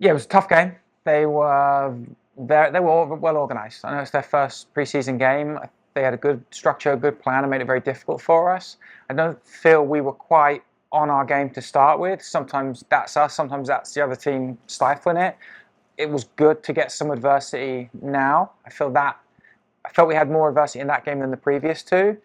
Yeah, it was a tough game. They were they were well organised. I know it's their first preseason game. They had a good structure, a good plan, and made it very difficult for us. I don't feel we were quite on our game to start with. Sometimes that's us. Sometimes that's the other team stifling it. It was good to get some adversity now. I felt we had more adversity in that game than the previous two.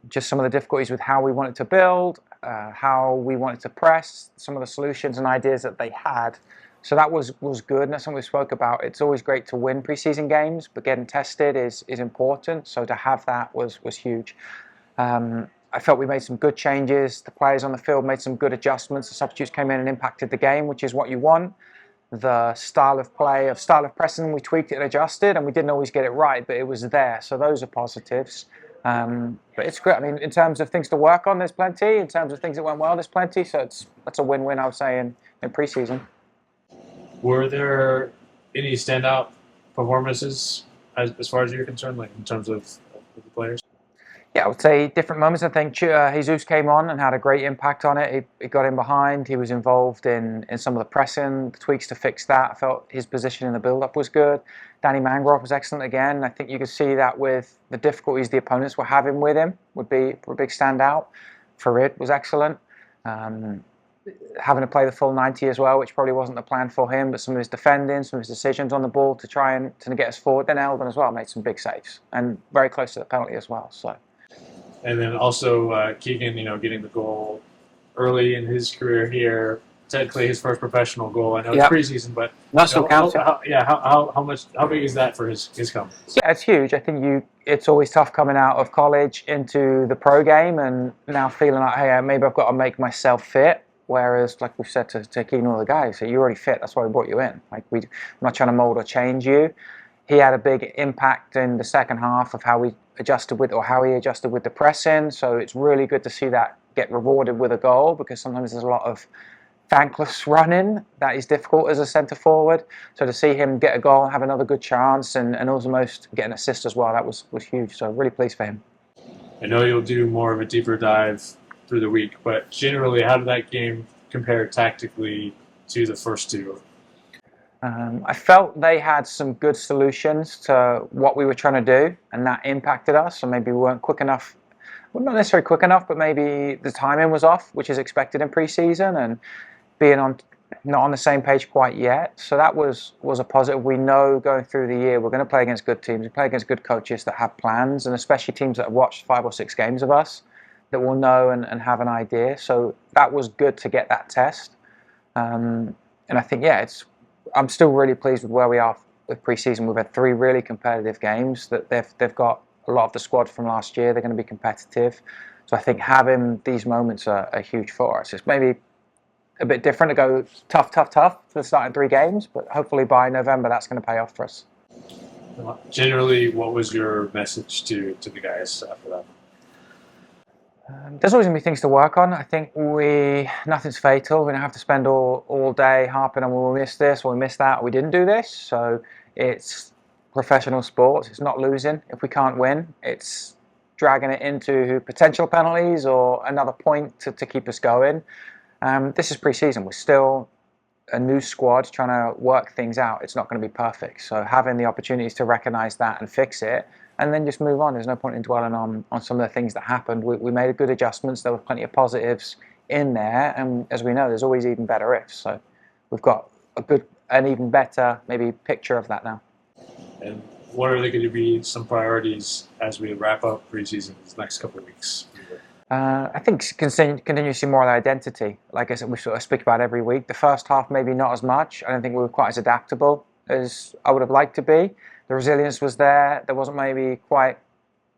Just some of the difficulties with how we wanted to build, how we wanted to press, some of the solutions and ideas that they had. So that was good, and that's something we spoke about. It's always great to win preseason games, but getting tested is important. So to have that was huge. I felt we made some good changes. The players on the field made some good adjustments. The substitutes came in and impacted the game, which is what you want. The style of play, style of pressing, we tweaked it and adjusted, and we didn't always get it right, but it was there. So those are positives. But it's great. I mean, in terms of things to work on, there's plenty. In terms of things that went well, there's plenty. So that's a win-win, I would say, in preseason. Were there any standout performances as far as you're concerned, like in terms of the players? Yeah, I would say different moments. I think Jesus came on and had a great impact on it. He got in behind. He was involved in some of the pressing, the tweaks to fix that. I felt his position in the build-up was good. Danny Mangrove was excellent again. I think you could see that with the difficulties the opponents were having with him would be a big standout. Farid was excellent. Having to play the full 90 as well, which probably wasn't the plan for him, but some of his defending, some of his decisions on the ball to try and to get us forward. Then Eldon as well made some big saves and very close to the penalty as well. So. And then also Keegan, getting the goal early in his career here, technically his first professional goal. I know it's preseason, but that still counts. How big is that for his confidence? Yeah, it's huge. I think it's always tough coming out of college into the pro game and now feeling like, hey, maybe I've got to make myself fit. Whereas, like we've said to Keegan and all the guys, so you're already fit. That's why we brought you in. Like we're not trying to mold or change you. He had a big impact in the second half of how he adjusted with the pressing. So it's really good to see that get rewarded with a goal, because sometimes there's a lot of thankless running that is difficult as a centre forward. So to see him get a goal and have another good chance and almost get an assist as well, that was huge. So really pleased for him. I know you'll do more of a deeper dive through the week, but generally, how did that game compare tactically to the first two? I felt they had some good solutions to what we were trying to do, and that impacted us. So maybe we weren't quick enough. Well, not necessarily quick enough, but maybe the timing was off, which is expected in pre-season, and being not on the same page quite yet. So that was a positive. We know going through the year we're going to play against good teams. We play against good coaches that have plans, and especially teams that have watched 5 or 6 games of us that will know and have an idea. So that was good to get that test. And I think, I'm still really pleased with where we are with pre-season. We've had 3 really competitive games. That they've got a lot of the squad from last year. They're going to be competitive. So I think having these moments are huge for us. It's maybe a bit different to go tough for the starting 3 games, but hopefully by November that's going to pay off for us. Generally, what was your message to the guys after that? There's always going to be things to work on. I think nothing's fatal. We don't have to spend all day harping on, well, we missed this or we missed that or we didn't do this. So it's professional sports. It's not losing if we can't win. It's dragging it into potential penalties or another point to keep us going. This is pre-season. We're still a new squad trying to work things out. It's not going to be perfect. So having the opportunities to recognise that and fix it, and then just move on. There's no point in dwelling on some of the things that happened. We made good adjustments. There were plenty of positives in there. And as we know, there's always even better ifs. So we've got an even better maybe picture of that now. And what are they going to be some priorities as we wrap up preseason these next couple of weeks? I think continue to see more of the identity. Like I said, we sort of speak about every week. The first half, maybe not as much. I don't think we were quite as adaptable as I would have liked to be. The resilience was there. There wasn't maybe quite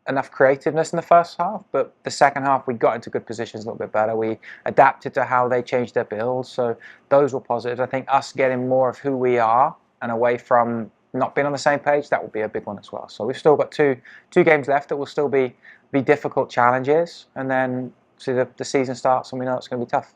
enough creativeness in the first half, but the second half we got into good positions a little bit better. We adapted to how they changed their builds, so those were positives. I think us getting more of who we are and away from not being on the same page, that will be a big one as well. So we've still got two games left that will still be difficult challenges, and then see the season starts and we know it's going to be tough.